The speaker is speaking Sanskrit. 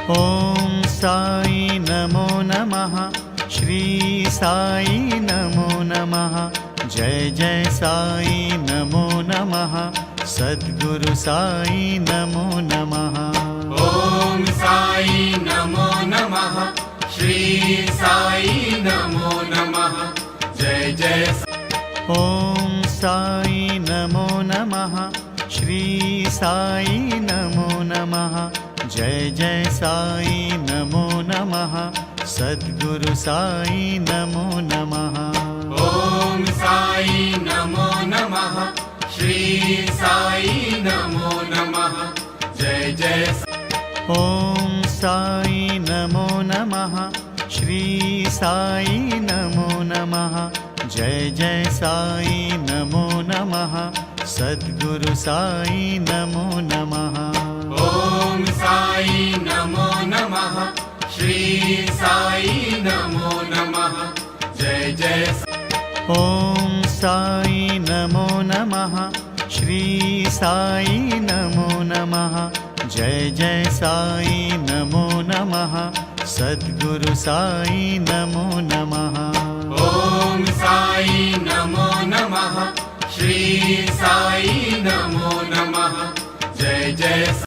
ॐ साई नमो नमः। श्री साई नमो नमः। जय जय साई नमो नमः। सद्गुरु साई नमो नमः। ॐ साई नमो नमः। श्री साई नमो नमः। जय जय ॐ साई नमो नमः। श्री साई नमो नमः। जय जय साई नमो नमः। सद्गुरु साई नमो नमः। ॐ साई नमो नमः। श्री साई नमो नमः। जय जय ॐ साई नमो नमः। श्री साई नमो नमः। जय जय साई नमो नमः। सद्गुरु साई नमो नमः। ॐ साई नमो नमः। श्री साई नमो नमः। जय जय ॐ साई नमो नमः। श्री साई नमो नमः। जय जय साई नमो नमः। सद्गुरु साई नमो नमः। ॐ साई नमो नमः। श्री साई नमो नमः। जय जय